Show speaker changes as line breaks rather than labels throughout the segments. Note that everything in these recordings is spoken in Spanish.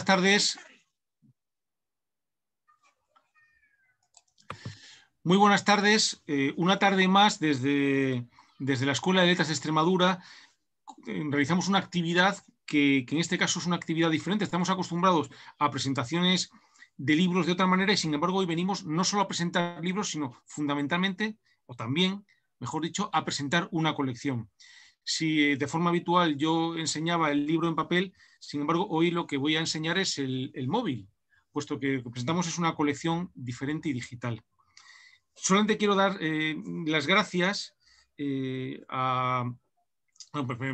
tardes. Muy buenas tardes. Una tarde más desde la Escuela de Letras de Extremadura. Realizamos una actividad que en este caso es una actividad diferente. Estamos acostumbrados a presentaciones de libros de otra manera y sin embargo hoy venimos no solo a presentar libros, sino fundamentalmente, o también, mejor dicho, a presentar una colección. Si de forma habitual yo enseñaba el libro en papel, sin embargo hoy lo que voy a enseñar es el móvil, puesto que lo que presentamos es una colección diferente y digital. Solamente quiero dar las gracias en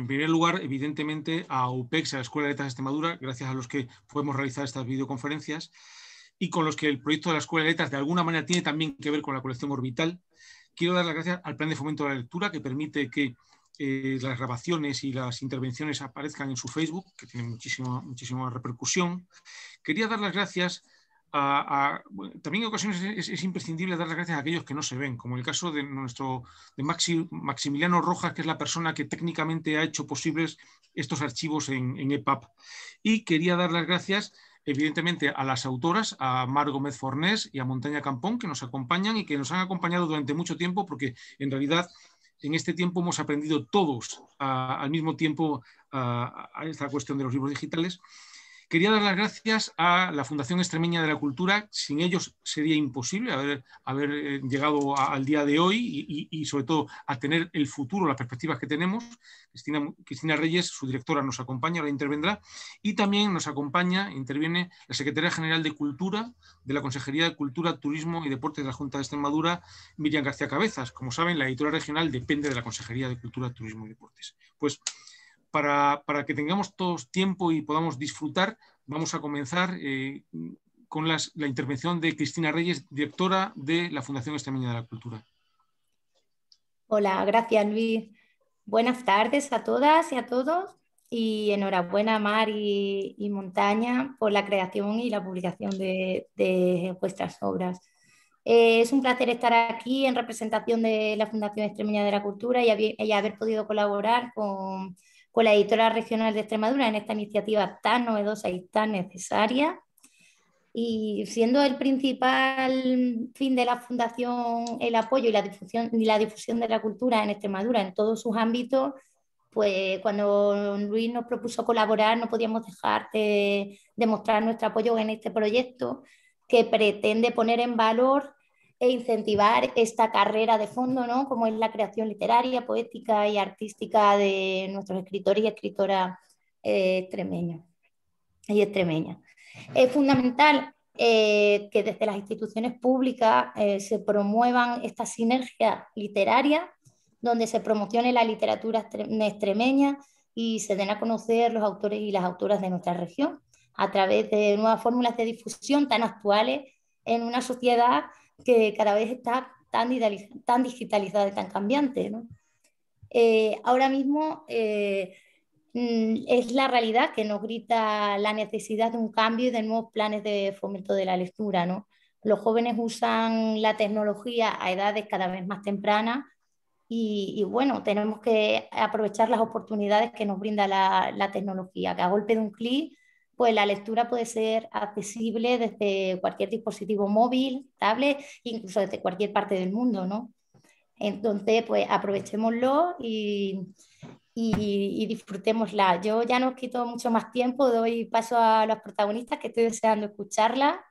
primer lugar, evidentemente, a UPEX, a la Escuela de Letras de Extremadura, gracias a los que podemos realizar estas videoconferencias y con los que el proyecto de la Escuela de Letras de alguna manera tiene también que ver con la colección Orbital. Quiero dar las gracias al Plan de Fomento de la Lectura, que permite que las grabaciones y las intervenciones aparezcan en su Facebook, que tiene muchísima repercusión. Quería dar las gracias también en ocasiones es imprescindible dar las gracias a aquellos que no se ven, como el caso de Maximiliano Rojas, que es la persona que técnicamente ha hecho posibles estos archivos en EPUB. Y quería dar las gracias, evidentemente, a las autoras, a Mar Gómez Fornés y a Montaña Campón, que nos acompañan y que nos han acompañado durante mucho tiempo, porque en realidad en este tiempo hemos aprendido todos al mismo tiempo a esta cuestión de los libros digitales. Quería dar las gracias a la Fundación Extremeña de la Cultura. Sin ellos sería imposible haber llegado al día de hoy y sobre todo a tener el futuro, las perspectivas que tenemos. Cristina Reyes, su directora, nos acompaña, ahora intervendrá. Y también nos interviene la Secretaria General de Cultura de la Consejería de Cultura, Turismo y Deportes de la Junta de Extremadura, Miriam García Cabezas. Como saben, la editora regional depende de la Consejería de Cultura, Turismo y Deportes. Pues para que tengamos todos tiempo y podamos disfrutar, vamos a comenzar con la intervención de Cristina Reyes, directora de la Fundación Extremeña de la Cultura.
Hola, gracias Luis. Buenas tardes a todas y a todos y enhorabuena Mar y Montaña por la creación y la publicación de vuestras obras. Es un placer estar aquí en representación de la Fundación Extremeña de la Cultura y haber podido colaborar con la editora regional de Extremadura en esta iniciativa tan novedosa y tan necesaria. Y siendo el principal fin de la Fundación el apoyo y la difusión de la cultura en Extremadura en todos sus ámbitos, pues cuando Luis nos propuso colaborar no podíamos dejar de mostrar nuestro apoyo en este proyecto que pretende poner en valor e incentivar esta carrera de fondo, ¿no? Como es la creación literaria, poética y artística de nuestros escritores y escritoras extremeños y extremeñas. Es fundamental que desde las instituciones públicas se promuevan estas sinergias literarias donde se promocione la literatura extremeña y se den a conocer los autores y las autoras de nuestra región a través de nuevas fórmulas de difusión tan actuales en una sociedad que cada vez está tan digitalizada y tan cambiante, ¿no? Ahora mismo es la realidad que nos grita la necesidad de un cambio y de nuevos planes de fomento de la lectura, ¿no? Los jóvenes usan la tecnología a edades cada vez más tempranas y bueno, tenemos que aprovechar las oportunidades que nos brinda la tecnología, que a golpe de un clic, pues la lectura puede ser accesible desde cualquier dispositivo móvil, tablet, incluso desde cualquier parte del mundo, ¿no? Entonces, pues aprovechémoslo y disfrutémosla. Yo ya no os quito mucho más tiempo, doy paso a los protagonistas que estoy deseando escucharla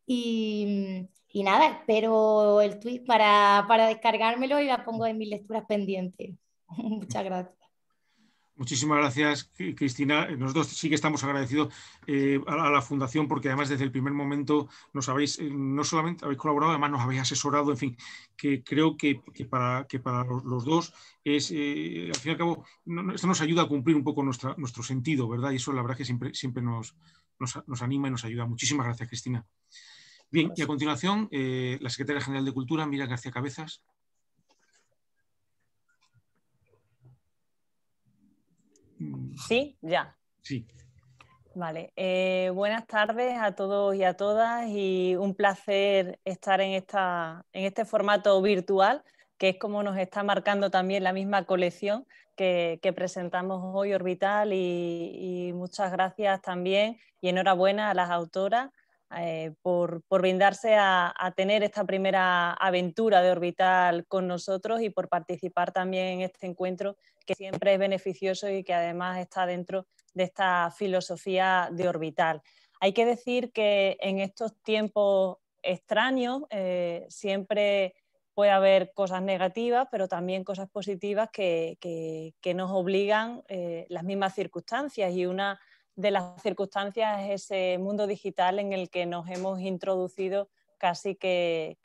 y nada, espero el tweet para descargármelo y la pongo en mis lecturas pendientes. Muchas gracias.
Muchísimas gracias, Cristina. Nosotros sí que estamos agradecidos a la Fundación porque además desde el primer momento nos habéis, no solamente habéis colaborado, además nos habéis asesorado, en fin, que creo que para los dos es, al fin y al cabo, esto nos ayuda a cumplir un poco nuestro sentido, ¿verdad? Y eso la verdad que siempre nos anima y nos ayuda. Muchísimas gracias, Cristina. Bien, y a continuación, la Secretaria General de Cultura, Miriam García Cabezas.
Sí, ya.
Sí.
Vale. Buenas tardes a todos y a todas y un placer estar en este formato virtual que es como nos está marcando también la misma colección que presentamos hoy, Orbital, y muchas gracias también y enhorabuena a las autoras por brindarse a tener esta primera aventura de Orbital con nosotros y por participar también en este encuentro que siempre es beneficioso y que además está dentro de esta filosofía de Orbital. Hay que decir que en estos tiempos extraños siempre puede haber cosas negativas, pero también cosas positivas que nos obligan las mismas circunstancias, y una de las circunstancias es ese mundo digital en el que nos hemos introducido casi que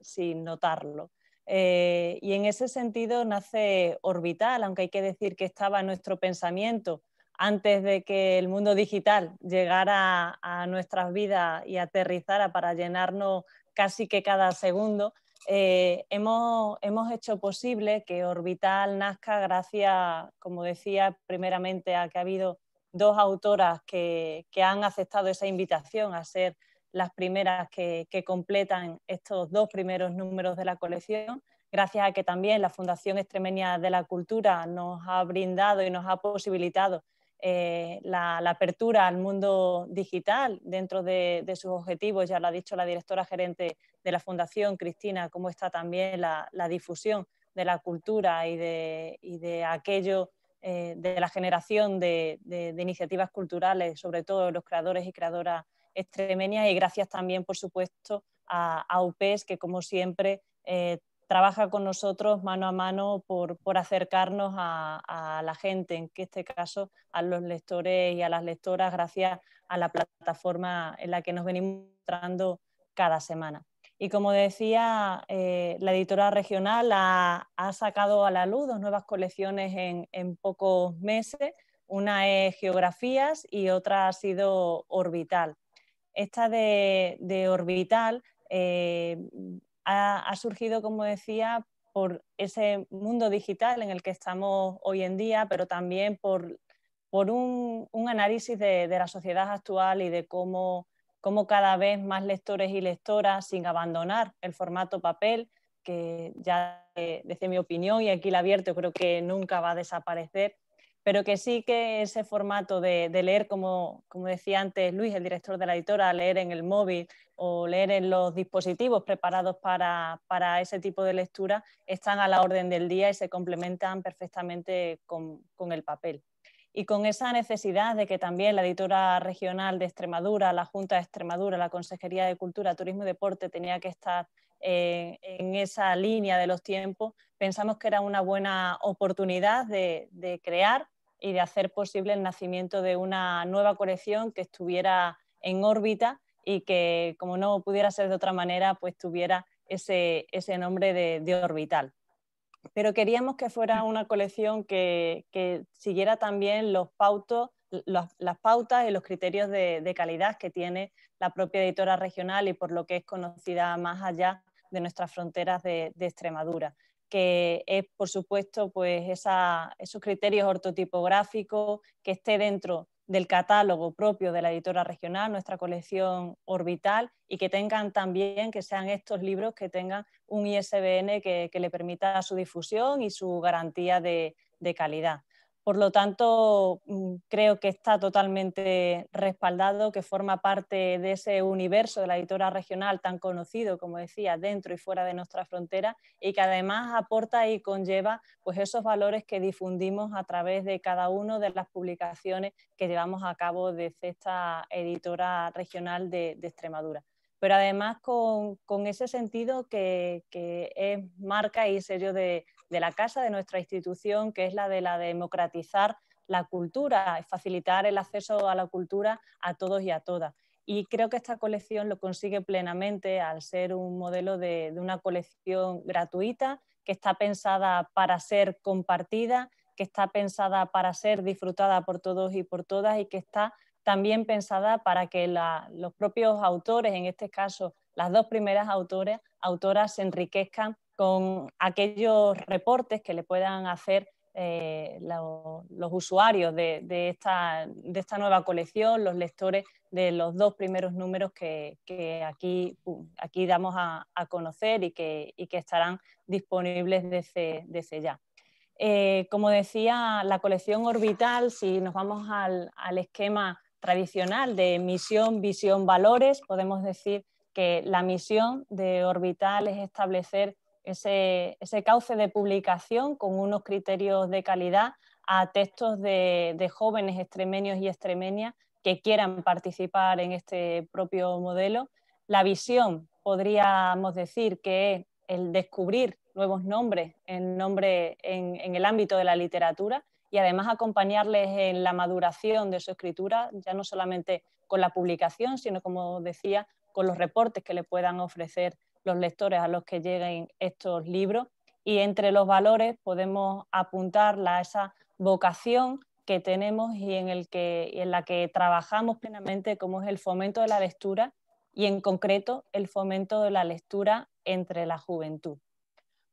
sin notarlo. Y en ese sentido nace Orbital, aunque hay que decir que estaba en nuestro pensamiento antes de que el mundo digital llegara a nuestras vidas y aterrizara para llenarnos casi que cada segundo. Hemos hecho posible que Orbital nazca gracias, como decía, primeramente a que ha habido dos autoras que han aceptado esa invitación a ser las primeras que completan estos dos primeros números de la colección, gracias a que también la Fundación Extremeña de la Cultura nos ha brindado y nos ha posibilitado la apertura al mundo digital dentro de sus objetivos. Ya lo ha dicho la directora gerente de la Fundación, Cristina, cómo está también la difusión de la cultura y de aquello, de la generación de iniciativas culturales, sobre todo de los creadores y creadoras extremeñas, y gracias también, por supuesto, a UPES, que como siempre trabaja con nosotros mano a mano por acercarnos a la gente, en este caso a los lectores y a las lectoras, gracias a la plataforma en la que nos venimos mostrando cada semana. Y como decía, la editora regional ha sacado a la luz dos nuevas colecciones en pocos meses. Una es Geografías y otra ha sido Orbital. Esta de Orbital ha surgido, como decía, por ese mundo digital en el que estamos hoy en día, pero también por un análisis de la sociedad actual y de cómo cada vez más lectores y lectoras, sin abandonar el formato papel, que ya desde mi opinión, y aquí la abierto, creo que nunca va a desaparecer, pero que sí que ese formato de leer, como decía antes Luis, el director de la editora, leer en el móvil o leer en los dispositivos preparados para ese tipo de lectura, están a la orden del día y se complementan perfectamente con el papel. Y con esa necesidad de que también la editora regional de Extremadura, la Junta de Extremadura, la Consejería de Cultura, Turismo y Deporte tenía que estar en esa línea de los tiempos, pensamos que era una buena oportunidad de crear y de hacer posible el nacimiento de una nueva colección que estuviera en órbita y que, como no pudiera ser de otra manera, pues tuviera ese nombre de Orbital. Pero queríamos que fuera una colección que siguiera también las pautas y los criterios de calidad que tiene la propia editora regional y por lo que es conocida más allá de nuestras fronteras de Extremadura, que es, por supuesto, pues esos criterios ortotipográficos, que esté dentro del catálogo propio de la editora regional, nuestra colección Orbital, y que tengan también, que sean estos libros que tengan un ISBN que le permita su difusión y su garantía de calidad. Por lo tanto, creo que está totalmente respaldado, que forma parte de ese universo de la editora regional tan conocido, como decía, dentro y fuera de nuestra frontera, y que además aporta y conlleva pues esos valores que difundimos a través de cada una de las publicaciones que llevamos a cabo desde esta editora regional de Extremadura. Pero además con ese sentido que es marca y sello de la casa, de nuestra institución, que es la de democratizar la cultura, facilitar el acceso a la cultura a todos y a todas. Y creo que esta colección lo consigue plenamente al ser un modelo de una colección gratuita, que está pensada para ser compartida, que está pensada para ser disfrutada por todos y por todas, y que está también pensada para que los propios autores, en este caso las dos primeras autoras, se enriquezcan con aquellos reportes que le puedan hacer los usuarios de esta nueva colección, los lectores de los 2 primeros números que aquí damos a conocer y que estarán disponibles desde ya. Como decía, la colección Orbital, si nos vamos al esquema tradicional de misión, visión, valores, podemos decir que la misión de Orbital es establecer ese cauce de publicación con unos criterios de calidad a textos de jóvenes extremeños y extremeñas que quieran participar en este propio modelo. La visión, podríamos decir que es el descubrir nuevos nombres en el ámbito de la literatura y además acompañarles en la maduración de su escritura, ya no solamente con la publicación, sino, como decía, con los reportes que le puedan ofrecer los lectores a los que lleguen estos libros. Y entre los valores podemos apuntarla a esa vocación que tenemos y en la que trabajamos plenamente, como es el fomento de la lectura y en concreto el fomento de la lectura entre la juventud.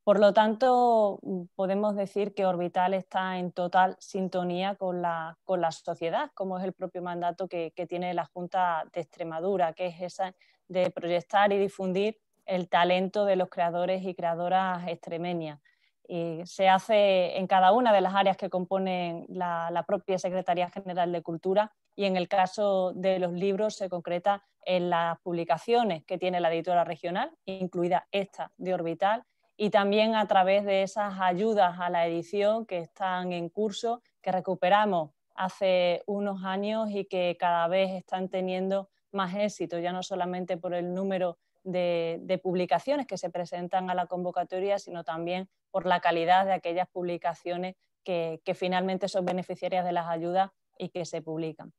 Por lo tanto, podemos decir que Orbital está en total sintonía con la sociedad, como es el propio mandato que tiene la Junta de Extremadura, que es esa de proyectar y difundir el talento de los creadores y creadoras extremeñas. Y se hace en cada una de las áreas que componen la propia Secretaría General de Cultura, y en el caso de los libros se concreta en las publicaciones que tiene la editora regional, incluida esta de Orbital, y también a través de esas ayudas a la edición que están en curso, que recuperamos hace unos años y que cada vez están teniendo más éxito, ya no solamente por el número de publicaciones que se presentan a la convocatoria, sino también por la calidad de aquellas publicaciones que finalmente son beneficiarias de las ayudas y que se publican.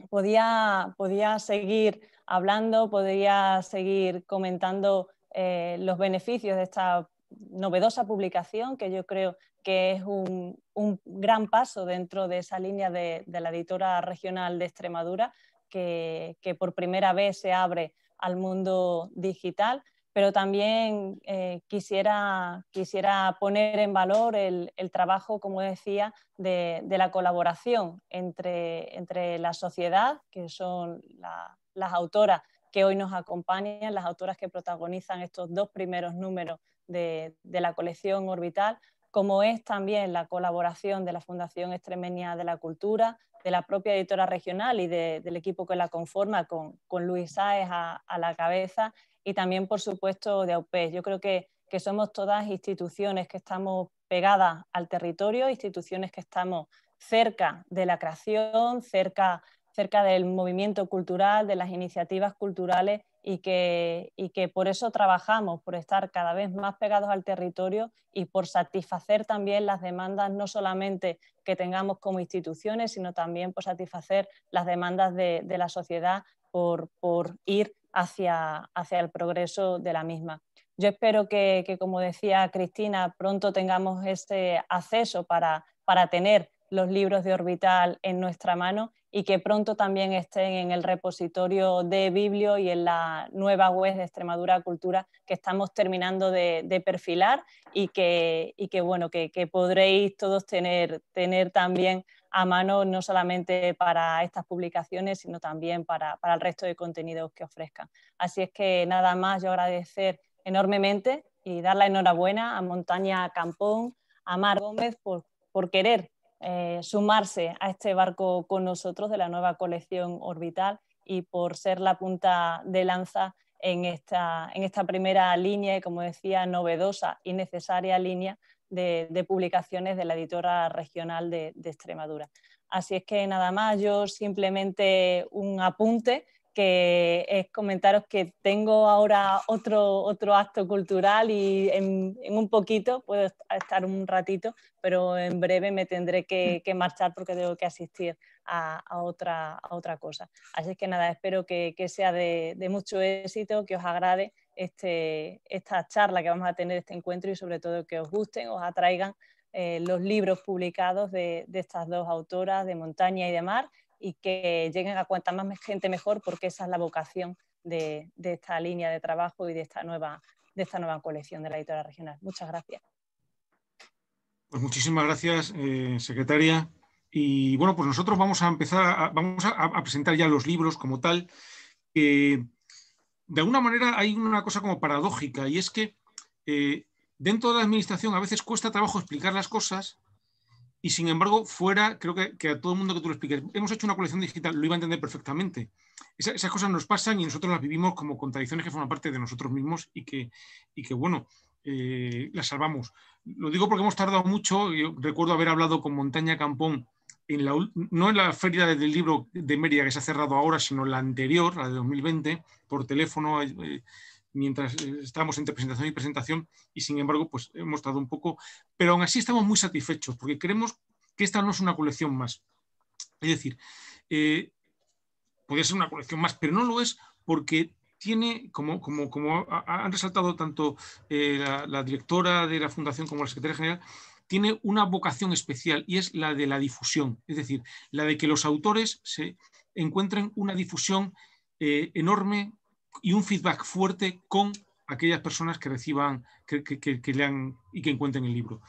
Podía seguir hablando, podría seguir comentando los beneficios de esta novedosa publicación, que yo creo que es un gran paso dentro de esa línea de la editora regional de Extremadura, que por primera vez se abre al mundo digital, pero también quisiera poner en valor el trabajo, como decía, de la colaboración entre la sociedad, que son las autoras que hoy nos acompañan, las autoras que protagonizan estos 2 primeros números de la colección Orbital, como es también la colaboración de la Fundación Extremeña de la Cultura, de la propia editora regional y del equipo que la conforma, con Luis Sáez a la cabeza, y también, por supuesto, de AUPES. Yo creo que somos todas instituciones que estamos pegadas al territorio, instituciones que estamos cerca de la creación, cerca del movimiento cultural, de las iniciativas culturales, y que por eso trabajamos, por estar cada vez más pegados al territorio y por satisfacer también las demandas, no solamente que tengamos como instituciones, sino también por satisfacer las demandas de la sociedad, por ir hacia el progreso de la misma. Yo espero que, como decía Cristina, pronto tengamos ese acceso para tener los libros de Orbital en nuestra mano, y que pronto también estén en el repositorio de Biblio y en la nueva web de Extremadura Cultura, que estamos terminando de perfilar, y que podréis todos tener también a mano, no solamente para estas publicaciones, sino también para el resto de contenidos que ofrezcan. Así es que nada más, yo agradecer enormemente y dar la enhorabuena a Montaña Campón, a Mar Gómez por querer sumarse a este barco con nosotros de la nueva colección Orbital, y por ser la punta de lanza en esta primera línea y, como decía, novedosa y necesaria línea de publicaciones de la editora regional de Extremadura. Así es que nada más, yo simplemente un apunte, que es comentaros que tengo ahora otro acto cultural, y en un poquito puedo estar un ratito, pero en breve me tendré que marchar porque tengo que asistir a otra cosa. Así es que nada, espero que sea de mucho éxito, que os agrade esta charla que vamos a tener, este encuentro, y sobre todo que os gusten, os atraigan los libros publicados de estas 2 autoras, de Montaña y de Mar, y que lleguen a cuanta más gente mejor, porque esa es la vocación de esta línea de trabajo y de esta nueva colección de la editora regional. Muchas gracias.
Pues muchísimas gracias, secretaria. Y bueno, pues nosotros vamos a empezar, vamos a presentar ya los libros como tal. De alguna manera hay una cosa como paradójica, y es que dentro de la administración a veces cuesta trabajo explicar las cosas, y sin embargo fuera creo que a todo el mundo que tú lo expliques, hemos hecho una colección digital, lo iba a entender perfectamente. Esas cosas nos pasan y nosotros las vivimos como contradicciones que forman parte de nosotros mismos y que bueno, las salvamos. Lo digo porque hemos tardado mucho. Yo recuerdo haber hablado con Montaña Campón no en la feria del libro de Mérida que se ha cerrado ahora, sino la anterior, la de 2020, por teléfono, mientras estábamos entre presentación y presentación, y sin embargo pues hemos tardado un poco, pero aún así estamos muy satisfechos porque creemos que esta no es una colección más. Es decir, podría ser una colección más, pero no lo es porque tiene, como han resaltado tanto la directora de la Fundación como la secretaria general, tiene una vocación especial, y es la de la difusión, es decir, la de que los autores se encuentren una difusión enorme y un feedback fuerte con aquellas personas que reciban, que lean y que encuentren el libro.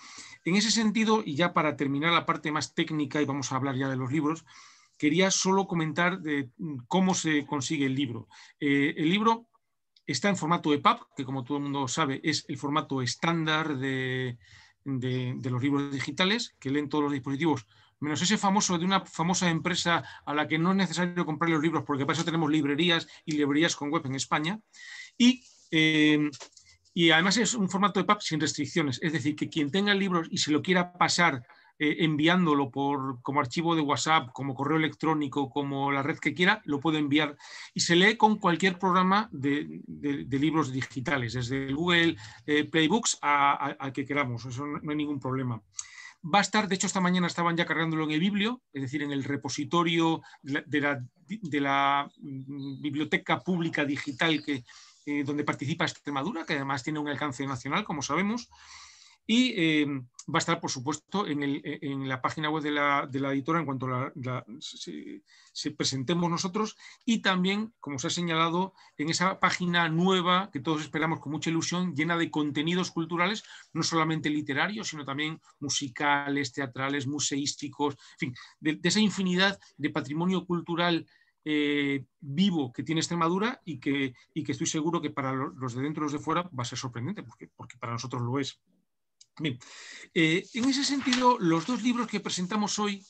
En ese sentido, y ya para terminar la parte más técnica, y vamos a hablar ya de los libros, quería solo comentar de cómo se consigue el libro. El libro está en formato EPUB, que como todo el mundo sabe es el formato estándar de los libros digitales, que leen todos los dispositivos, menos ese famoso de una famosa empresa a la que no es necesario comprar los libros, porque para eso tenemos librerías y librerías con web en España. Y además es un formato EPUB sin restricciones, es decir, que quien tenga el libro y se lo quiera pasar enviándolo como archivo de WhatsApp, como correo electrónico, como la red que quiera, lo puede enviar, y se lee con cualquier programa de libros digitales, desde el Google Playbooks al que queramos. Eso no hay ningún problema. Va a estar, de hecho esta mañana estaban ya cargándolo en el Biblio, es decir, en el repositorio de la biblioteca pública digital donde participa Extremadura, que además tiene un alcance nacional, como sabemos. Y va a estar, por supuesto, en la página web de la editora en cuanto se presentemos nosotros, y también, como se ha señalado, en esa página nueva que todos esperamos con mucha ilusión, llena de contenidos culturales, no solamente literarios, sino también musicales, teatrales, museísticos, en fin, de esa infinidad de patrimonio cultural vivo que tiene Extremadura, y que estoy seguro que para los de dentro y los de fuera va a ser sorprendente, porque para nosotros lo es. Bien, en ese sentido, los dos libros que presentamos hoy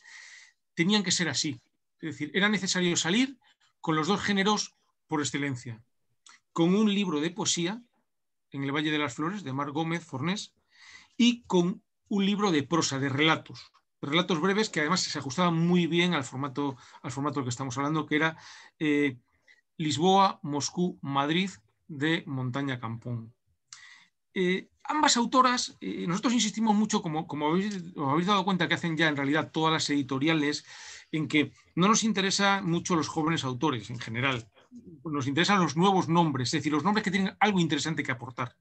tenían que ser así. Es decir, era necesario salir con los dos géneros por excelencia. Con un libro de poesía, En el Valle de las Flores, de Mar Gómez Fornés, y con un libro de prosa, de relatos breves, que además se ajustaban muy bien al formato del que estamos hablando, que era Lisboa, Moscú, Madrid, de Montaña Campón. Ambas autoras, nosotros insistimos mucho, como os habéis dado cuenta que hacen ya en realidad todas las editoriales, en que no nos interesan mucho los jóvenes autores en general, nos interesan los nuevos nombres, es decir, los nombres que tienen algo interesante que aportar.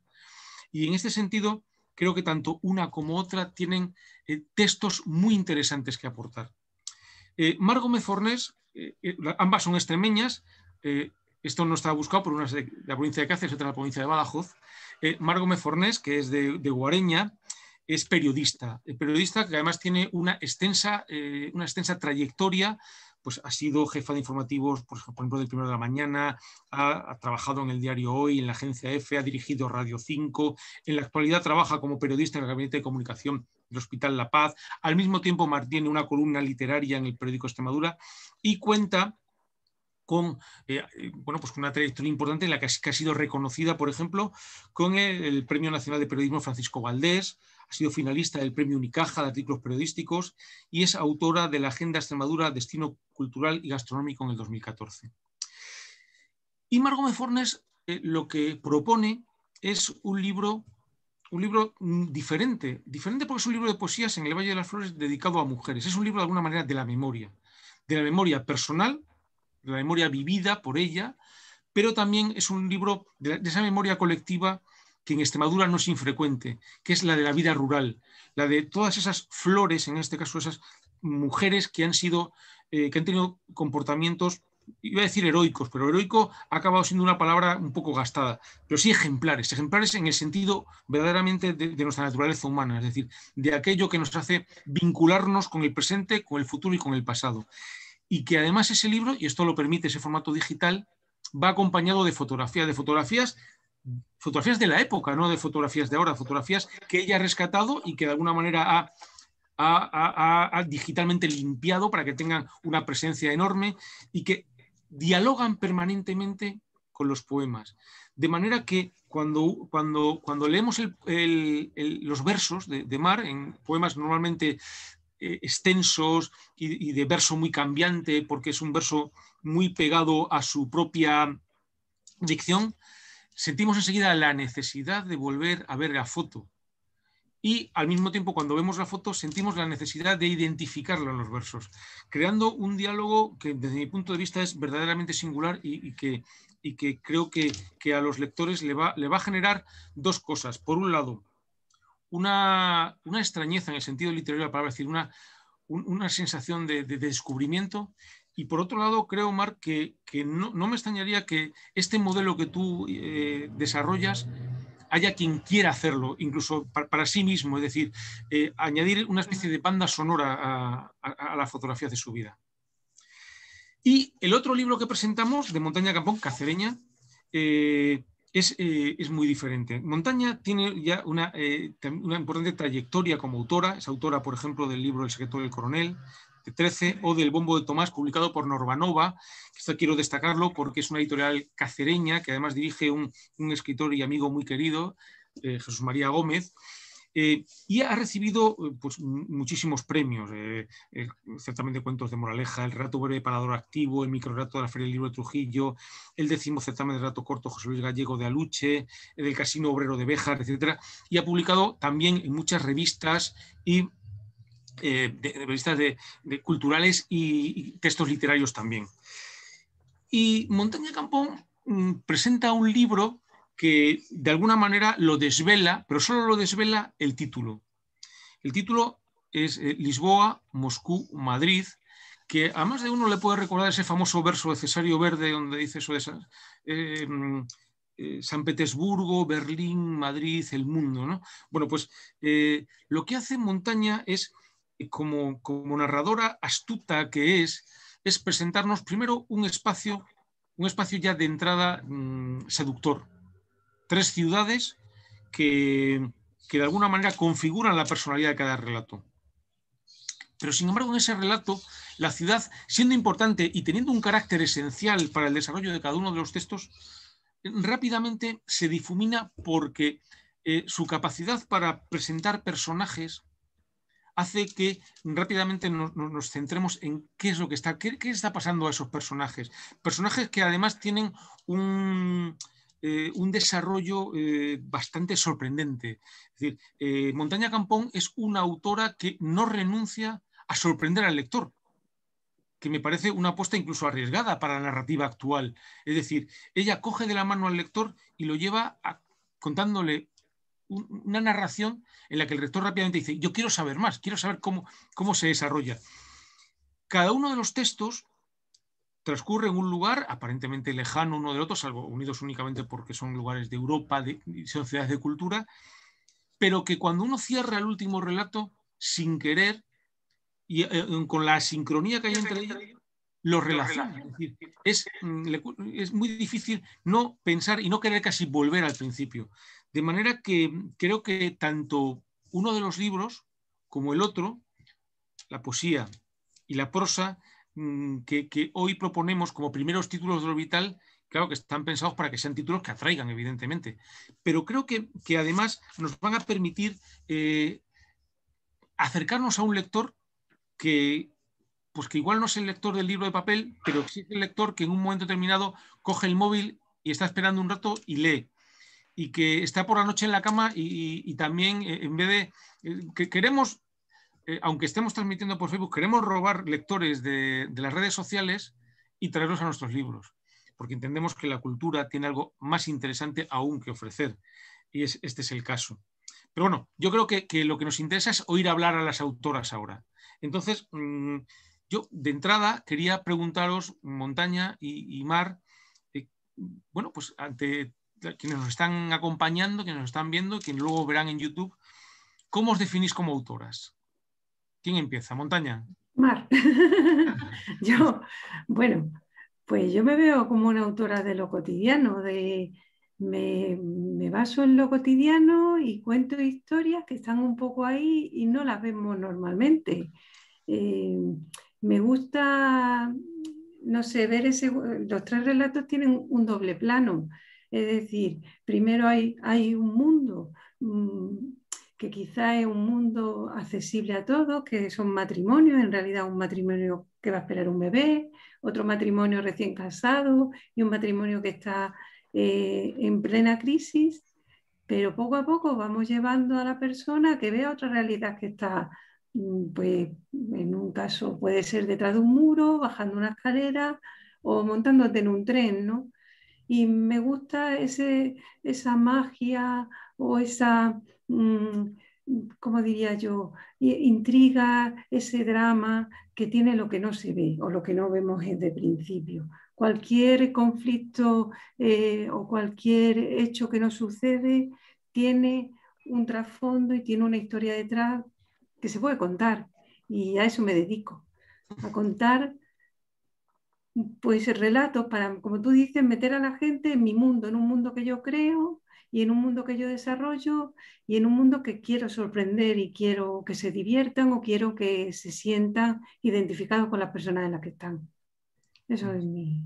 Y en este sentido, creo que tanto una como otra tienen textos muy interesantes que aportar. Mar Gómez Fornés, ambas son extremeñas, esto no está buscado por una de la provincia de Cáceres, otra de la provincia de Badajoz. Mar Gómez Fornés, que es de Guareña, es periodista que además tiene una extensa trayectoria. Pues ha sido jefa de informativos, por ejemplo, del Primero de la Mañana, ha trabajado en el diario Hoy, en la agencia EFE, ha dirigido Radio 5, en la actualidad trabaja como periodista en el Gabinete de Comunicación del Hospital La Paz, al mismo tiempo mantiene una columna literaria en el periódico Extremadura, y cuenta con pues una trayectoria importante en la que ha sido reconocida, por ejemplo, con el Premio Nacional de Periodismo Francisco Valdés, ha sido finalista del Premio Unicaja de artículos periodísticos, y es autora de la Agenda Extremadura Destino Cultural y Gastronómico en el 2014. Y Mar Gómez Fornés lo que propone es un libro diferente porque es un libro de poesías en el Valle de las Flores dedicado a mujeres. Es un libro de alguna manera de la memoria personal, de la memoria vivida por ella, pero también es un libro de esa memoria colectiva que en Extremadura no es infrecuente, que es la de la vida rural, la de todas esas flores, en este caso esas mujeres que han tenido comportamientos iba a decir heroicos, pero heroico ha acabado siendo una palabra un poco gastada, pero sí ejemplares en el sentido verdaderamente de nuestra naturaleza humana, es decir, de aquello que nos hace vincularnos con el presente, con el futuro y con el pasado. Y que además ese libro, y esto lo permite ese formato digital, va acompañado de fotografías de la época, no de fotografías de ahora, fotografías que ella ha rescatado y que de alguna manera ha digitalmente limpiado para que tengan una presencia enorme y que dialogan permanentemente con los poemas. De manera que cuando leemos los versos de Mar, en poemas normalmente extensos y de verso muy cambiante, porque es un verso muy pegado a su propia dicción, sentimos enseguida la necesidad de volver a ver la foto. Y al mismo tiempo, cuando vemos la foto, sentimos la necesidad de identificarla en los versos, creando un diálogo que desde mi punto de vista es verdaderamente singular y que creo que a los lectores le va a generar dos cosas. Por un lado, una extrañeza en el sentido literario de la palabra, es decir, una sensación de descubrimiento. Y por otro lado, creo, Marc, que no me extrañaría que este modelo que tú desarrollas haya quien quiera hacerlo, incluso para sí mismo, es decir, añadir una especie de banda sonora a las fotografías de su vida. Y el otro libro que presentamos, de Montaña Campón, Cacereña, es muy diferente. Montaña tiene ya una importante trayectoria como autora. Es autora, por ejemplo, del libro El secreto del coronel, de 13, o del Bombo de Tomás, publicado por Norbanova. Esto quiero destacarlo porque es una editorial cacereña que además dirige un escritor y amigo muy querido, Jesús María Gómez. Y ha recibido pues, muchísimos premios, certamen de cuentos de Moraleja, el relato breve parador activo, el microrelato de la Feria del Libro de Trujillo, el 10º certamen de relato corto José Luis Gallego de Aluche, el del Casino Obrero de Béjar, etc. Y ha publicado también en muchas revistas y revistas de culturales y textos literarios también. Y Montaña Campón presenta un libro que de alguna manera lo desvela, pero solo lo desvela el título. El título es Lisboa, Moscú, Madrid, que a más de uno le puede recordar ese famoso verso de Cesario Verde, donde dice eso de San Petersburgo, Berlín, Madrid, el mundo, ¿no? Bueno, pues lo que hace Montaña es, como narradora astuta que es presentarnos primero un espacio ya de entrada seductor. 3 ciudades que de alguna manera configuran la personalidad de cada relato. Pero sin embargo, en ese relato, la ciudad, siendo importante y teniendo un carácter esencial para el desarrollo de cada uno de los textos, rápidamente se difumina porque su capacidad para presentar personajes hace que rápidamente nos centremos en qué es lo que qué está pasando a esos personajes. Personajes que además tienen un desarrollo bastante sorprendente. Es decir, Montaña Campón es una autora que no renuncia a sorprender al lector, que me parece una apuesta incluso arriesgada para la narrativa actual. Es decir, ella coge de la mano al lector y lo lleva contándole una narración en la que el lector rápidamente dice: yo quiero saber más, quiero saber cómo se desarrolla. Cada uno de los textos transcurre en un lugar aparentemente lejano uno del otro, salvo unidos únicamente porque son lugares de Europa, son ciudades de cultura, pero que cuando uno cierra el último relato, sin querer, y con la sincronía que hay entre ellos, lo relaciona. Es decir, es muy difícil no pensar y no querer casi volver al principio. De manera que creo que tanto uno de los libros como el otro, la poesía y la prosa, que hoy proponemos como primeros títulos de Orbital, claro que están pensados para que sean títulos que atraigan, evidentemente. Pero creo que además nos van a permitir acercarnos a un lector que igual no es el lector del libro de papel, pero existe el lector que en un momento determinado coge el móvil y está esperando un rato y lee. Y que está por la noche en la cama y también, en vez de... que queremos, aunque estemos transmitiendo por Facebook, queremos robar lectores de las redes sociales y traerlos a nuestros libros, porque entendemos que la cultura tiene algo más interesante aún que ofrecer, y este es el caso. Pero bueno, yo creo que lo que nos interesa es oír hablar a las autoras ahora. Entonces, Yo, de entrada, quería preguntaros, Montaña y Mar, bueno, pues ante quienes nos están acompañando, quienes nos están viendo, quienes luego verán en YouTube, ¿cómo os definís como autoras? ¿Quién empieza? Montaña.
Mar. Yo, bueno, pues yo me veo como una autora de lo cotidiano, me baso en lo cotidiano y cuento historias que están un poco ahí y no las vemos normalmente. Me gusta, no sé, ver los 3 relatos tienen un doble plano. Es decir, primero hay un mundo que quizá es un mundo accesible a todos, que son matrimonios, en realidad un matrimonio que va a esperar un bebé, otro matrimonio recién casado y un matrimonio que está en plena crisis, pero poco a poco vamos llevando a la persona a que vea otra realidad que está, pues en un caso puede ser detrás de un muro, bajando una escalera o montándote en un tren, ¿no? Y me gusta esa magia o esa, ¿cómo diría yo? Intriga, ese drama que tiene lo que no se ve o lo que no vemos desde el principio. Cualquier conflicto o cualquier hecho que nos sucede tiene un trasfondo y tiene una historia detrás que se puede contar. Y a eso me dedico, a contar pues relatos para, como tú dices, meter a la gente en mi mundo, en un mundo que yo creo y en un mundo que yo desarrollo y en un mundo que quiero sorprender y quiero que se diviertan o quiero que se sientan identificados con las personas en las que están. Eso es mi...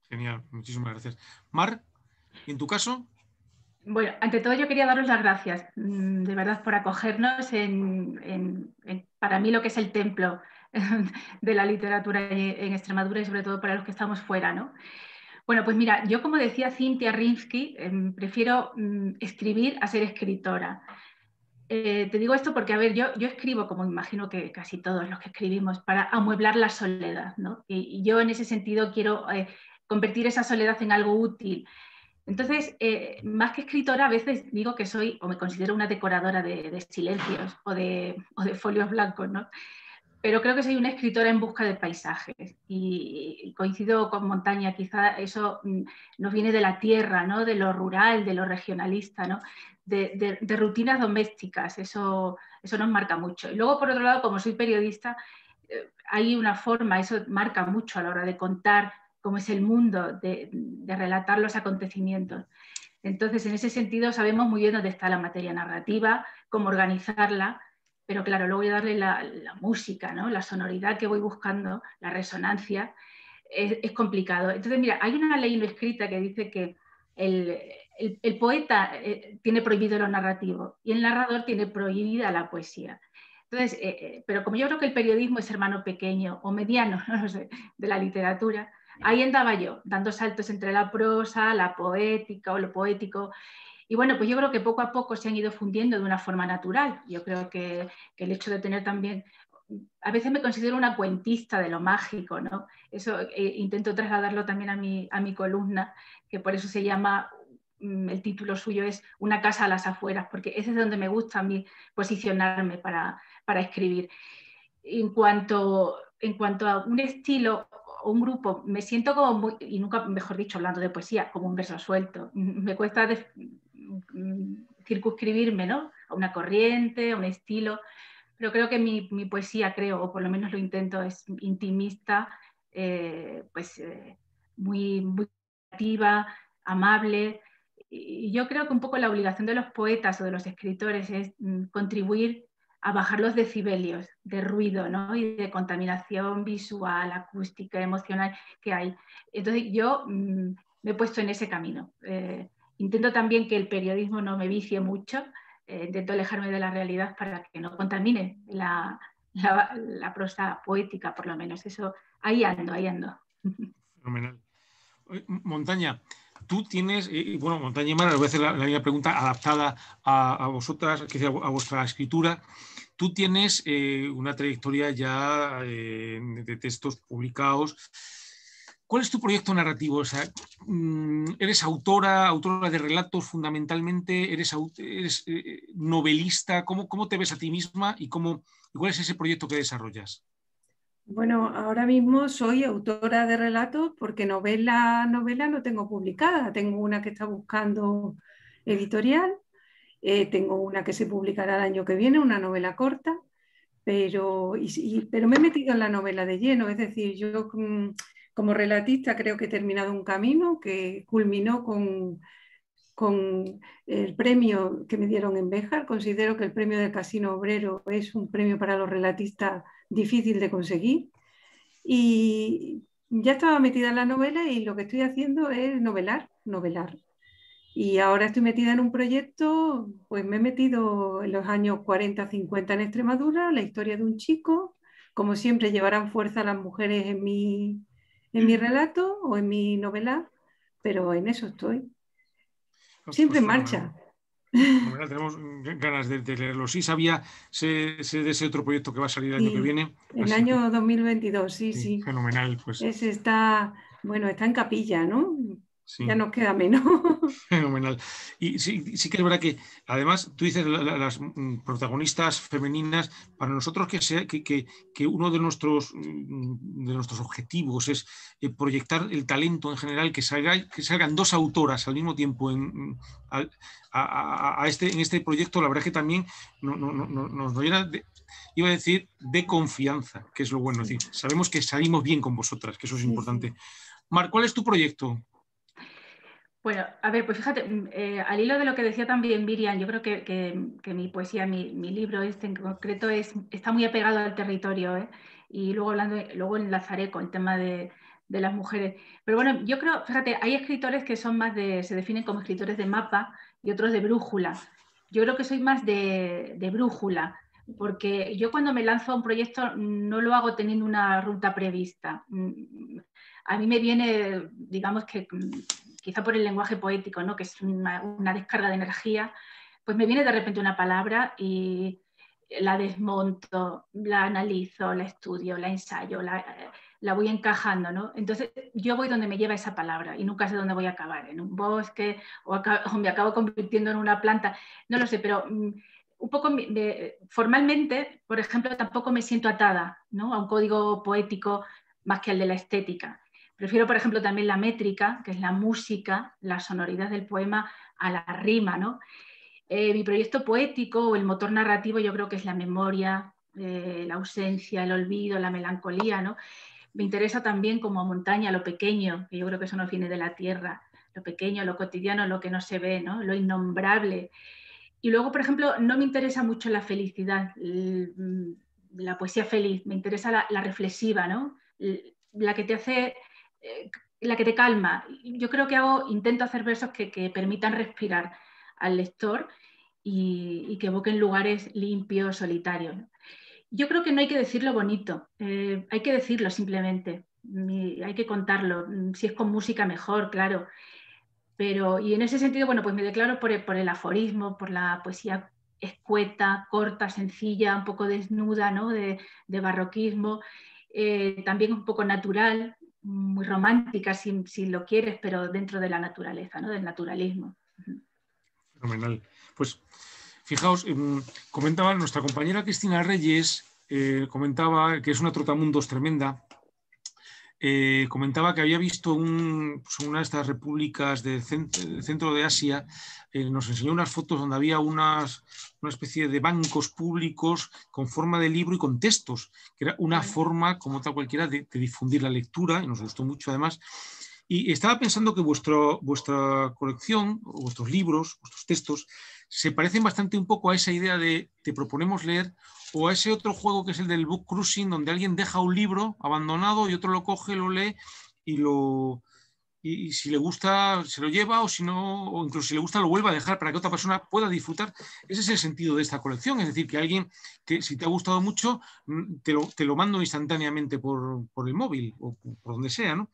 Genial, muchísimas gracias. Mar, ¿y en tu caso?
Bueno, ante todo yo quería daros las gracias, de verdad, por acogernos para mí lo que es el templo de la literatura en Extremadura y sobre todo para los que estamos fuera, ¿no? Bueno, pues mira, yo como decía Cynthia Rinsky, prefiero escribir a ser escritora. Te digo esto porque, a ver, yo escribo, como imagino que casi todos los que escribimos, para amueblar la soledad, ¿no? Y yo en ese sentido quiero convertir esa soledad en algo útil. Entonces, más que escritora, a veces digo que soy, o me considero una decoradora de silencios o de folios blancos, ¿no? Pero creo que soy una escritora en busca de paisajes y coincido con Montaña, quizá eso nos viene de la tierra, ¿no? De lo rural, de lo regionalista, ¿no? de rutinas domésticas, eso nos marca mucho. Y luego, por otro lado, como soy periodista, hay una forma, eso marca mucho a la hora de contar cómo es el mundo, de relatar los acontecimientos. Entonces, en ese sentido, sabemos muy bien dónde está la materia narrativa, cómo organizarla, pero claro, luego voy a darle la música, ¿no? La sonoridad que voy buscando, la resonancia, es complicado. Entonces, mira, hay una ley no escrita que dice que el poeta tiene prohibido lo narrativo y el narrador tiene prohibida la poesía. Entonces, pero como yo creo que el periodismo es hermano pequeño o mediano, no sé, de la literatura, ahí andaba yo, dando saltos entre la prosa, la poética o lo poético. Y bueno, pues yo creo que poco a poco se han ido fundiendo de una forma natural. Yo creo que el hecho de tener también, a veces me considero una cuentista de lo mágico, ¿no? Eso intento trasladarlo también a mi columna, que por eso se llama, el título suyo es Una casa a las afueras, porque ese es donde me gusta a mí posicionarme para escribir. En cuanto a un estilo o un grupo, me siento como muy, y nunca, mejor dicho, hablando de poesía, como un verso suelto. Me cuesta circunscribirme, ¿no? A una corriente, a un estilo, pero creo que mi poesía, creo, o por lo menos lo intento, es intimista, muy, muy creativa, amable. Y yo creo que un poco la obligación de los poetas o de los escritores es contribuir a bajar los decibelios de ruido, ¿no? Y de contaminación visual, acústica, emocional que hay. Entonces yo me he puesto en ese camino. Intento también que el periodismo no me vicie mucho, intento alejarme de la realidad para que no contamine la prosa poética, por lo menos. Eso, ahí ando.
Fenomenal. Montaña, tú tienes, bueno, Montaña y Mara, les voy a hacer la misma pregunta adaptada a vosotras, a vuestra escritura. Tú tienes una trayectoria ya de textos publicados. ¿Cuál es tu proyecto narrativo? O sea, ¿eres autora de relatos fundamentalmente? ¿Eres novelista? ¿Cómo te ves a ti misma y cuál es ese proyecto que desarrollas?
Bueno, ahora mismo soy autora de relatos porque novela no tengo publicada. Tengo una que está buscando editorial, tengo una que se publicará el año que viene, una novela corta, pero me he metido en la novela de lleno. Es decir, yo como relatista creo que he terminado un camino que culminó con el premio que me dieron en Béjar. Considero que el premio del Casino Obrero es un premio para los relatistas difícil de conseguir. Y ya estaba metida en la novela y lo que estoy haciendo es novelar. Y ahora estoy metida en un proyecto, pues me he metido en los años 40-50 en Extremadura, la historia de un chico. Como siempre, llevarán fuerza las mujeres en mi relato o en mi novela, pero en eso estoy. Siempre en marcha.
Tenemos ganas de leerlo. Sí, sabía, sé de ese otro proyecto que va a salir el año que viene.
El año 2022, sí.
Fenomenal, pues.
Ese está en capilla, ¿no?
Sí.
Ya nos queda menos.
Fenomenal. Y sí que es verdad que, además, tú dices las protagonistas femeninas, para nosotros que uno de nuestros objetivos es proyectar el talento en general, que salgan dos autoras al mismo tiempo en este proyecto. La verdad es que también nos llena iba a decir, de confianza, que es lo bueno. Es decir, sabemos que salimos bien con vosotras, que eso es importante. Sí. Mar, ¿cuál es tu proyecto?
Bueno, a ver, pues fíjate, al hilo de lo que decía también Miriam, yo creo que mi poesía, mi libro este en concreto está muy apegado al territorio, ¿eh? Y luego enlazaré con el tema de las mujeres. Pero bueno, yo creo, fíjate, hay escritores que son más se definen como escritores de mapa y otros de brújula. Yo creo que soy más de brújula, porque yo cuando me lanzo a un proyecto no lo hago teniendo una ruta prevista. A mí me viene, digamos que quizá por el lenguaje poético, ¿no? Que es una descarga de energía, pues me viene de repente una palabra y la desmonto, la analizo, la estudio, la ensayo, la voy encajando, ¿no? Entonces yo voy donde me lleva esa palabra y nunca sé dónde voy a acabar, en un bosque o me acabo convirtiendo en una planta, no lo sé, pero un poco formalmente, por ejemplo, tampoco me siento atada, ¿no? A un código poético más que al de la estética. Prefiero, por ejemplo, también la métrica, que es la música, la sonoridad del poema a la rima, ¿no? Mi proyecto poético o el motor narrativo yo creo que es la memoria, la ausencia, el olvido, la melancolía, ¿no? Me interesa también como montaña lo pequeño, que yo creo que eso nos viene de la tierra, lo pequeño, lo cotidiano, lo que no se ve, ¿no? Lo innombrable. Y luego, por ejemplo, no me interesa mucho la felicidad, la poesía feliz, me interesa la reflexiva, ¿no? La que te hace, la que te calma. Yo creo que intento hacer versos que permitan respirar al lector y que evoquen lugares limpios, solitarios. Yo creo que no hay que decirlo bonito, hay que decirlo simplemente, hay que contarlo. Si es con música mejor, claro. Pero, y en ese sentido, bueno, pues me declaro por el aforismo, por la poesía escueta, corta, sencilla, un poco desnuda, ¿no? de barroquismo, también un poco natural, muy romántica si lo quieres, pero dentro de la naturaleza, ¿no? Del naturalismo.
Fenomenal. Pues fijaos, comentaba nuestra compañera Cristina Reyes, comentaba que es una trotamundos tremenda. Comentaba que había visto una de estas repúblicas del centro de Asia, nos enseñó unas fotos donde había una especie de bancos públicos con forma de libro y con textos, que era una forma, como otra cualquiera, de difundir la lectura, y nos gustó mucho además. Y estaba pensando que vuestra colección, o vuestros libros, vuestros textos, se parecen bastante un poco a esa idea de te proponemos leer, o a ese otro juego que es el del book cruising, donde alguien deja un libro abandonado y otro lo coge, lo lee y si le gusta se lo lleva, o si no, o incluso si le gusta lo vuelve a dejar para que otra persona pueda disfrutar. Ese es el sentido de esta colección, es decir, que alguien que si te ha gustado mucho te lo mando instantáneamente por el móvil o por donde sea, ¿no?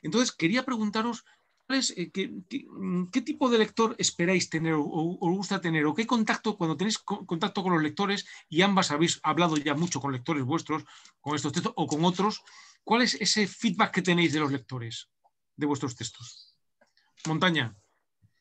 Entonces quería preguntaros ¿qué tipo de lector esperáis tener o os gusta tener? ¿O qué contacto, cuando tenéis contacto con los lectores, y ambas habéis hablado ya mucho con lectores vuestros, con estos textos o con otros, cuál es ese feedback que tenéis de los lectores de vuestros textos? Montaña.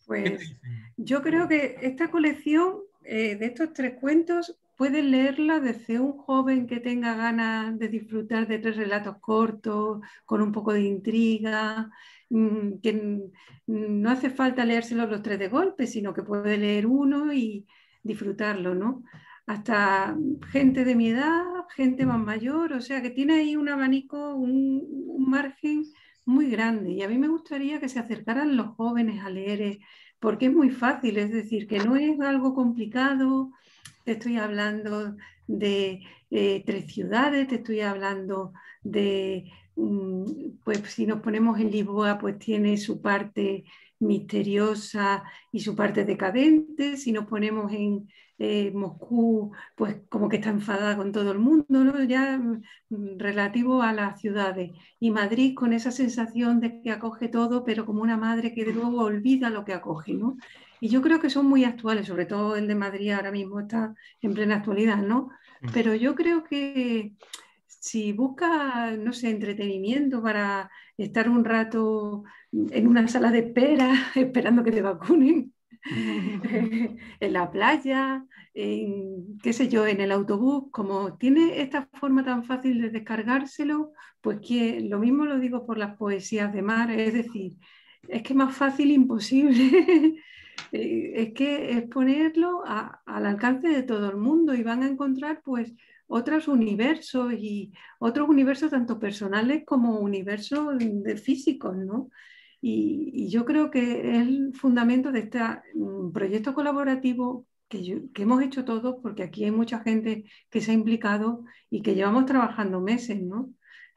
Pues yo creo que esta colección de estos 3 cuentos pueden leerla desde un joven que tenga ganas de disfrutar de 3 relatos cortos, con un poco de intriga, que no hace falta leérselos los 3 de golpe, sino que puede leer uno y disfrutarlo, ¿no? Hasta gente de mi edad, gente más mayor, o sea que tiene ahí un abanico, un margen muy grande. Y a mí me gustaría que se acercaran los jóvenes a leer, porque es muy fácil, es decir, que no es algo complicado. Te estoy hablando de 3 ciudades, te estoy hablando de, pues si nos ponemos en Lisboa, pues tiene su parte misteriosa y su parte decadente. Si nos ponemos en Moscú, pues como que está enfadada con todo el mundo, ¿no? Ya relativo a las ciudades. Y Madrid con esa sensación de que acoge todo, pero como una madre que de luego olvida lo que acoge, ¿no? Y yo creo que son muy actuales, sobre todo el de Madrid ahora mismo está en plena actualidad, ¿no? Pero yo creo que si buscas, no sé, entretenimiento para estar un rato en una sala de espera, esperando que te vacunen, en la playa, qué sé yo, en el autobús, como tiene esta forma tan fácil de descargárselo, pues que lo mismo lo digo por las poesías de Mar, es decir, es que más fácil imposible. Es que es ponerlo al alcance de todo el mundo y van a encontrar pues otros universos y otros universos tanto personales como universos físicos, ¿no? Y yo creo que es el fundamento de este proyecto colaborativo que hemos hecho todos, porque aquí hay mucha gente que se ha implicado y que llevamos trabajando meses, ¿no?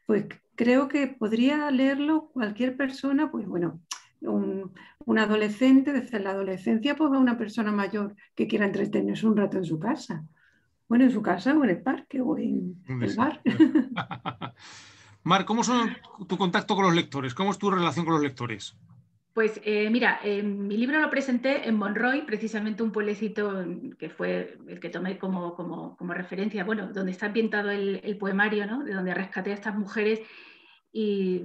Pues creo que podría leerlo cualquier persona, pues bueno, un adolescente, desde la adolescencia, pues a una persona mayor que quiera entretenerse un rato en su casa. Bueno, en su casa o en el parque o en el bar.
Mar, ¿cómo son tu contacto con los lectores? ¿Cómo es tu relación con los lectores?
Pues mira, mi libro lo presenté en Monroy, precisamente un pueblecito que fue el que tomé como referencia, bueno, donde está ambientado el poemario, ¿no? De donde rescaté a estas mujeres. Y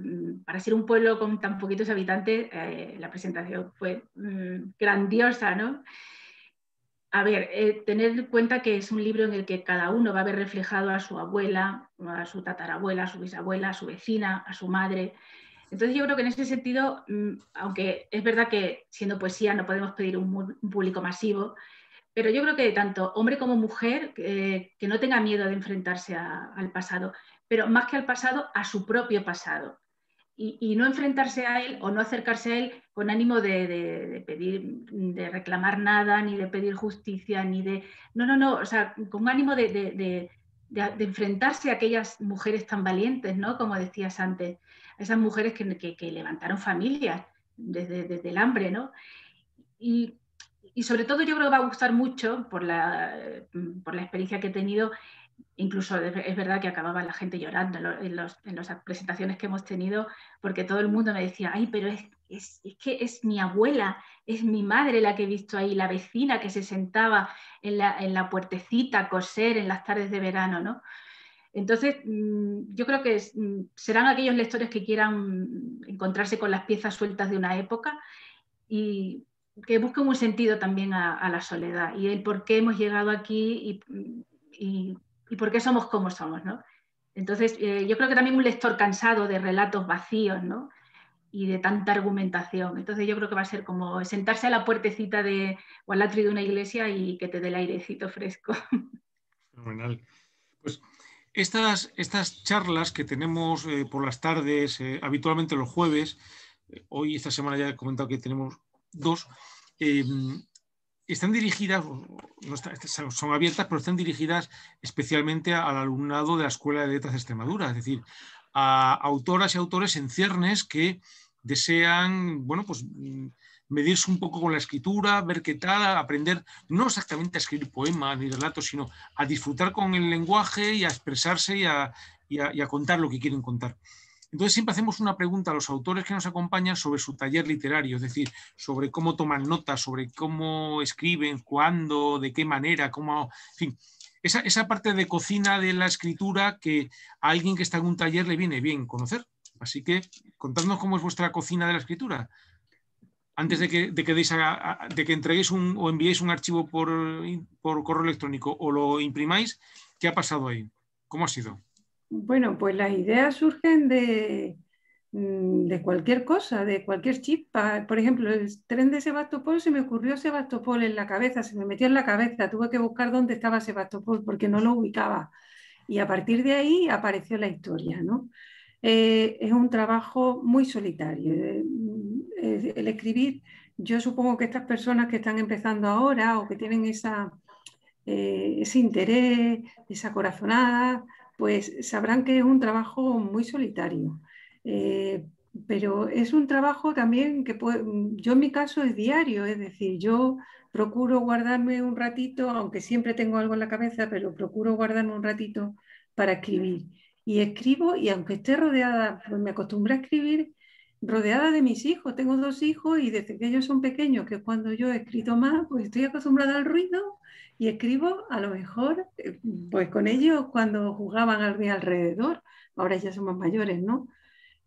para ser un pueblo con tan poquitos habitantes, la presentación fue grandiosa, ¿no? A ver, tener en cuenta que es un libro en el que cada uno va a ver reflejado a su abuela, a su tatarabuela, a su bisabuela, a su vecina, a su madre. Entonces yo creo que en ese sentido, aunque es verdad que siendo poesía no podemos pedir un público masivo, pero yo creo que tanto hombre como mujer que no tenga miedo de enfrentarse al pasado, pero más que al pasado, a su propio pasado. Y no enfrentarse a él o no acercarse a él con ánimo de pedir, de reclamar nada, ni de pedir justicia, ni de... No, o sea, con ánimo de enfrentarse a aquellas mujeres tan valientes, ¿no? Como decías antes, a esas mujeres que levantaron familias desde el hambre, ¿no? Y sobre todo yo creo que va a gustar mucho por la experiencia que he tenido. Incluso es verdad que acababa la gente llorando en las presentaciones que hemos tenido, porque todo el mundo me decía, ay, pero es que es mi abuela, es mi madre la que he visto ahí, la vecina que se sentaba en la puertecita a coser en las tardes de verano, ¿no? Entonces, yo creo que serán aquellos lectores que quieran encontrarse con las piezas sueltas de una época y que busquen un sentido también a la soledad y el por qué hemos llegado aquí y por qué somos como somos, ¿no? Entonces, yo creo que también un lector cansado de relatos vacíos, ¿no? Y de tanta argumentación. Entonces, yo creo que va a ser como sentarse a la puertecita o al atrio de una iglesia y que te dé el airecito fresco.
Fenomenal. Pues estas charlas que tenemos por las tardes, habitualmente los jueves, hoy esta semana ya he comentado que tenemos 2, están dirigidas, son abiertas, pero están dirigidas especialmente al alumnado de la Escuela de Letras de Extremadura, es decir, a autoras y autores en ciernes que desean, bueno, pues medirse un poco con la escritura, ver qué tal, aprender no exactamente a escribir poemas ni relatos, sino a disfrutar con el lenguaje y a expresarse y a contar lo que quieren contar. Entonces siempre hacemos una pregunta a los autores que nos acompañan sobre su taller literario, es decir, sobre cómo toman notas, sobre cómo escriben, cuándo, de qué manera, cómo... En fin, esa parte de cocina de la escritura que a alguien que está en un taller le viene bien conocer. Así que contadnos cómo es vuestra cocina de la escritura. antes de que entreguéis o enviéis un archivo por correo electrónico o lo imprimáis, ¿qué ha pasado ahí? ¿Cómo ha sido?
Bueno, pues las ideas surgen de cualquier cosa, de cualquier chispa. Por ejemplo, el tren de Sebastopol, se me ocurrió Sebastopol en la cabeza, se me metió en la cabeza, tuve que buscar dónde estaba Sebastopol porque no lo ubicaba. Y a partir de ahí apareció la historia, ¿no? Es un trabajo muy solitario. El escribir, yo supongo que estas personas que están empezando ahora o que tienen ese interés, esa corazonada, pues sabrán que es un trabajo muy solitario. Pero es un trabajo también que yo en mi caso es diario, es decir, yo procuro guardarme un ratito, aunque siempre tengo algo en la cabeza, pero procuro guardarme un ratito para escribir. Y escribo, y aunque esté rodeada, pues me acostumbré a escribir rodeada de mis hijos. Tengo 2 hijos y desde que ellos son pequeños, que es cuando yo he escrito más, pues estoy acostumbrada al ruido y escribo a lo mejor pues con ellos cuando jugaban a mi alrededor. Ahora ya somos mayores, ¿no?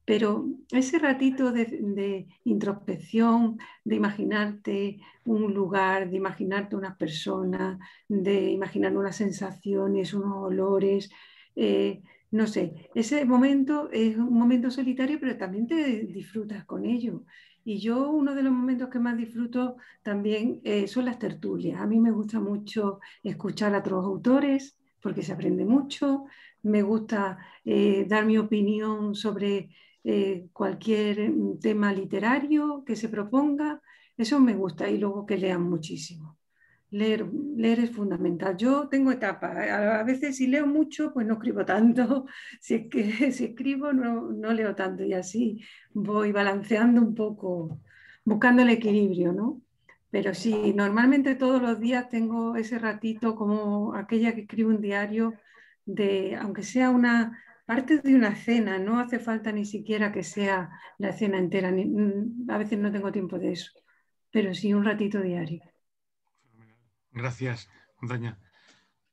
Pero ese ratito de introspección, de imaginarte un lugar, de imaginarte unas personas, de imaginar unas sensaciones, unos olores, no sé, ese momento es un momento solitario, pero también te disfrutas con ello. Y yo uno de los momentos que más disfruto también son las tertulias. A mí me gusta mucho escuchar a otros autores porque se aprende mucho. Me gusta dar mi opinión sobre cualquier tema literario que se proponga. Eso me gusta y luego que lean muchísimo. Leer es fundamental. Yo tengo etapas. A veces si leo mucho, pues no escribo tanto. Si es que si escribo, no leo tanto. Y así voy balanceando un poco, buscando el equilibrio, ¿no? Pero sí, normalmente todos los días tengo ese ratito como aquella que escribe un diario aunque sea una parte de una cena, no hace falta ni siquiera que sea la cena entera. A veces no tengo tiempo de eso, pero sí un ratito diario.
Gracias, Montaña.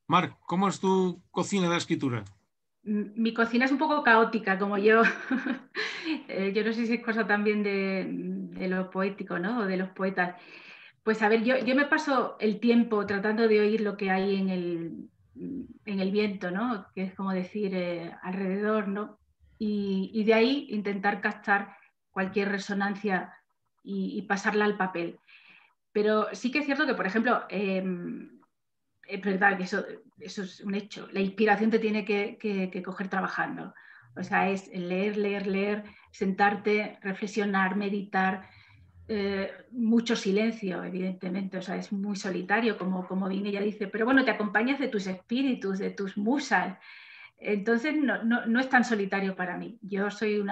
Mar, ¿cómo es tu cocina de la escritura?
Mi cocina es un poco caótica, como yo. Yo no sé si es cosa también de lo poético, ¿no? O de los poetas. Pues a ver, yo me paso el tiempo tratando de oír lo que hay en el viento, ¿no? Que es como decir alrededor, ¿no? Y de ahí intentar captar cualquier resonancia y pasarla al papel. Pero sí que es cierto que, por ejemplo, es verdad que eso es un hecho. La inspiración te tiene que coger trabajando. O sea, es leer, sentarte, reflexionar, meditar, mucho silencio, evidentemente. O sea, es muy solitario, como bien ella dice. Pero bueno, te acompañas de tus espíritus, de tus musas. Entonces no es tan solitario para mí. Yo estoy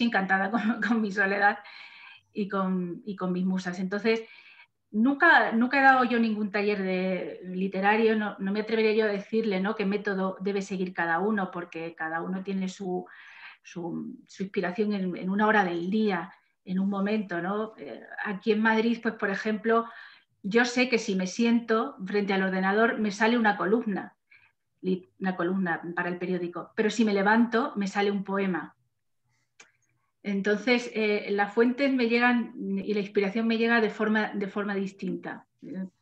encantada con mi soledad y con mis musas. Entonces, nunca he dado yo ningún taller literario, no me atrevería yo a decirle, ¿no?, qué método debe seguir cada uno, porque cada uno tiene su inspiración en una hora del día, en un momento, ¿no? Aquí en Madrid, pues por ejemplo, yo sé que si me siento frente al ordenador me sale una columna para el periódico, pero si me levanto me sale un poema. Entonces, las fuentes me llegan y la inspiración me llega de forma distinta,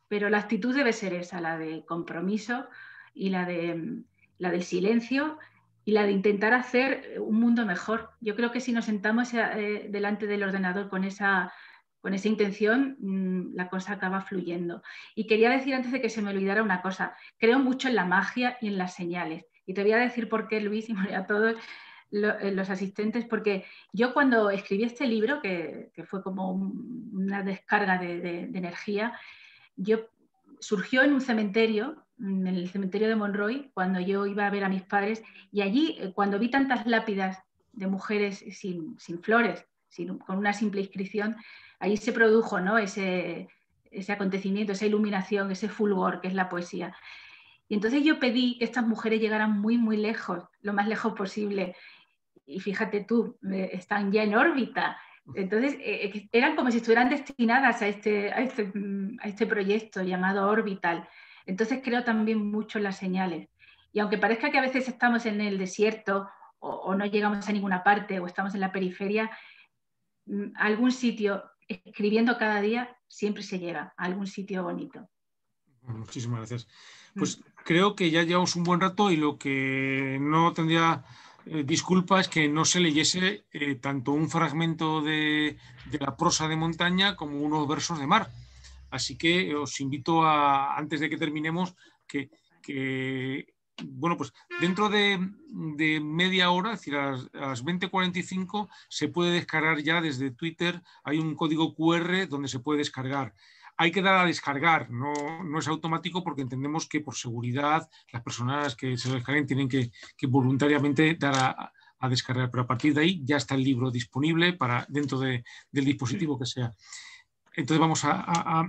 pero la actitud debe ser esa, la de compromiso y la del silencio y la de intentar hacer un mundo mejor. Yo creo que si nos sentamos delante del ordenador con esa intención, la cosa acaba fluyendo. Y quería decir antes de que se me olvidara una cosa, creo mucho en la magia y en las señales. Y te voy a decir por qué, Luis, y a todos los asistentes, porque yo cuando escribí este libro, que fue como una descarga de energía, surgió en un cementerio, en el cementerio de Monroy, cuando yo iba a ver a mis padres, y allí, cuando vi tantas lápidas de mujeres sin flores, con una simple inscripción, allí se produjo, ¿no?, ese acontecimiento, esa iluminación, ese fulgor que es la poesía. Y entonces yo pedí que estas mujeres llegaran muy, muy lejos, lo más lejos posible. Y fíjate tú, están ya en órbita. Entonces, eran como si estuvieran destinadas a este proyecto llamado Orbital. Entonces, creo también mucho en las señales. Y aunque parezca que a veces estamos en el desierto o no llegamos a ninguna parte o estamos en la periferia, algún sitio escribiendo cada día siempre se llega a algún sitio bonito.
Muchísimas gracias. Pues creo que ya llevamos un buen rato y lo que no tendría disculpa es que no se leyese tanto un fragmento de la prosa de Montaña como unos versos de Mar. Así que os invito a, antes de que terminemos, bueno, pues dentro de media hora, es decir, a las 20:45, se puede descargar ya desde Twitter. Hay un código QR donde se puede descargar. Hay que dar a descargar, no es automático porque entendemos que por seguridad las personas que se lo descarguen tienen que voluntariamente dar a descargar, pero a partir de ahí ya está el libro disponible para dentro del dispositivo que sea. Entonces vamos a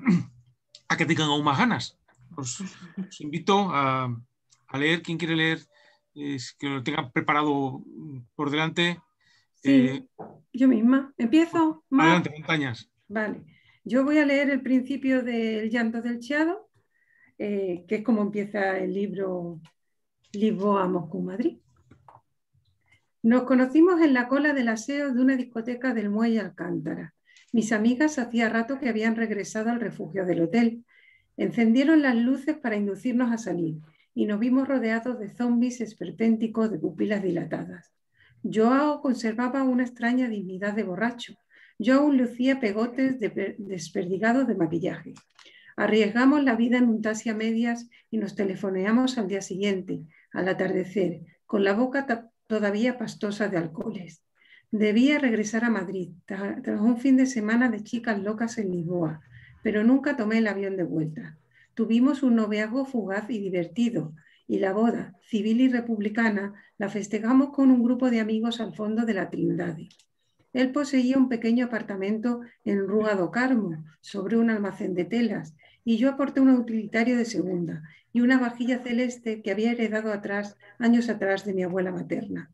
que tengan aún más ganas. Os invito a leer. ¿Quién quiere leer? Que lo tengan preparado por delante.
Sí, yo misma. ¿Empiezo?
Adelante, Montañas.
Vale. Yo voy a leer el principio del Llanto del Chiado, que es como empieza el libro Lisboa, Moscú, Madrid. Nos conocimos en la cola del aseo de una discoteca del Muelle Alcántara. Mis amigas hacía rato que habían regresado al refugio del hotel. Encendieron las luces para inducirnos a salir y nos vimos rodeados de zombis esperpénticos de pupilas dilatadas. Joao conservaba una extraña dignidad de borracho. Yo aún lucía pegotes desperdigados de maquillaje. Arriesgamos la vida en un taxi a medias y nos telefoneamos al día siguiente, al atardecer, con la boca todavía pastosa de alcoholes. Debía regresar a Madrid, tras un fin de semana de chicas locas en Lisboa, pero nunca tomé el avión de vuelta. Tuvimos un noviazgo fugaz y divertido, y la boda, civil y republicana, la festejamos con un grupo de amigos al fondo de la Trindade. Él poseía un pequeño apartamento en Rua do Carmo, sobre un almacén de telas, y yo aporté un utilitario de segunda y una vajilla celeste que había heredado años atrás de mi abuela materna.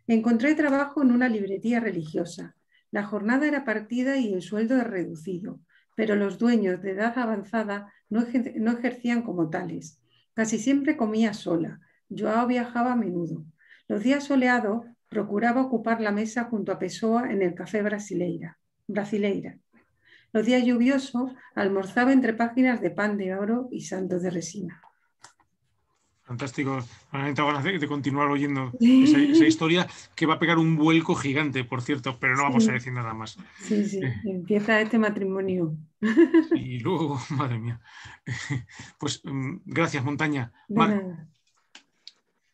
Encontré trabajo en una librería religiosa. La jornada era partida y el sueldo era reducido, pero los dueños de edad avanzada no ejercían como tales. Casi siempre comía sola. Joao viajaba a menudo. Los días soleados procuraba ocupar la mesa junto a Pessoa en el café Brasileira. Los días lluviosos almorzaba entre páginas de Pan de Oro y Santos de Resina.
Fantástico. Me han ganas de continuar oyendo esa historia, que va a pegar un vuelco gigante, por cierto, pero no vamos a decir nada más.
Sí, empieza este matrimonio.
Y luego, madre mía. Pues gracias, Montaña. Mar.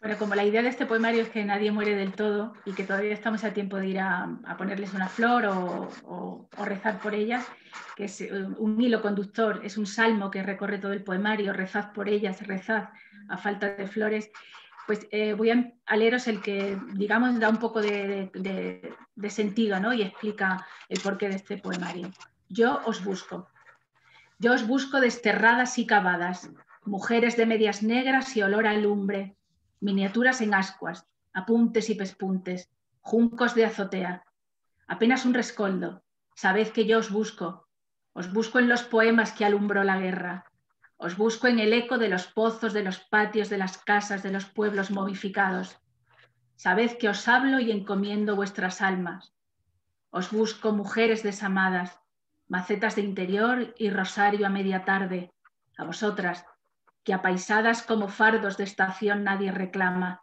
Bueno, como la idea de este poemario es que nadie muere del todo y que todavía estamos a tiempo de ir a ponerles una flor o rezar por ellas, que es un hilo conductor, es un salmo que recorre todo el poemario, rezad por ellas, rezad a falta de flores, pues voy a leeros el que, digamos, da un poco de sentido, ¿no? Y explica el porqué de este poemario. Yo os busco desterradas y cavadas, mujeres de medias negras y olor a lumbre, miniaturas en ascuas, apuntes y pespuntes, juncos de azotea. Apenas un rescoldo. Sabed que yo os busco en los poemas que alumbró la guerra. Os busco en el eco de los pozos, de los patios, de las casas, de los pueblos momificados. Sabed que os hablo y encomiendo vuestras almas. Os busco, mujeres desamadas, macetas de interior y rosario a media tarde. A vosotras, que apaisadas como fardos de estación nadie reclama.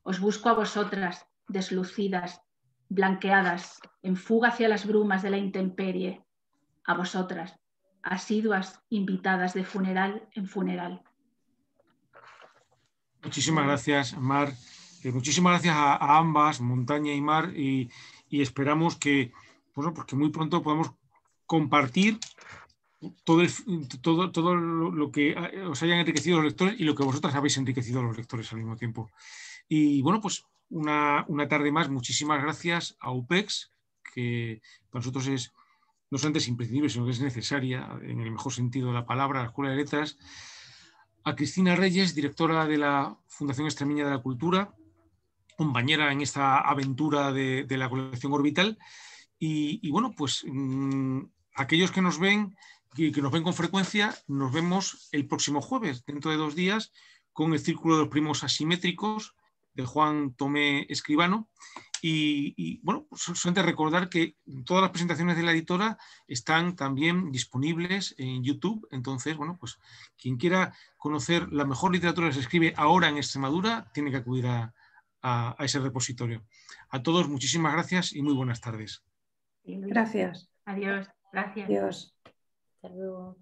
Os busco a vosotras, deslucidas, blanqueadas, en fuga hacia las brumas de la intemperie. A vosotras, asiduas invitadas de funeral en funeral.
Muchísimas gracias, Mar. Muchísimas gracias a ambas, Montaña y Mar, y esperamos que, bueno, porque muy pronto podamos compartir todo lo que os hayan enriquecido los lectores y lo que vosotras habéis enriquecido a los lectores al mismo tiempo. Y bueno, pues una tarde más, muchísimas gracias a UPEX, que para nosotros es no solamente es imprescindible, sino que es necesaria, en el mejor sentido de la palabra, a la Escuela de Letras, a Cristina Reyes, directora de la Fundación Extremeña de la Cultura, compañera en esta aventura de la colección Orbital, y bueno, pues aquellos que nos ven, que nos ven con frecuencia, nos vemos el próximo jueves, dentro de 2 días, con el Círculo de los Primos Asimétricos de Juan Tomé Escribano, Y bueno, pues solamente recordar que todas las presentaciones de la editora están también disponibles en YouTube. Entonces, bueno, pues quien quiera conocer la mejor literatura que se escribe ahora en Extremadura tiene que acudir a ese repositorio. A todos, muchísimas gracias y muy buenas tardes.
Gracias.
Adiós. Gracias.
Adiós.
Hasta luego.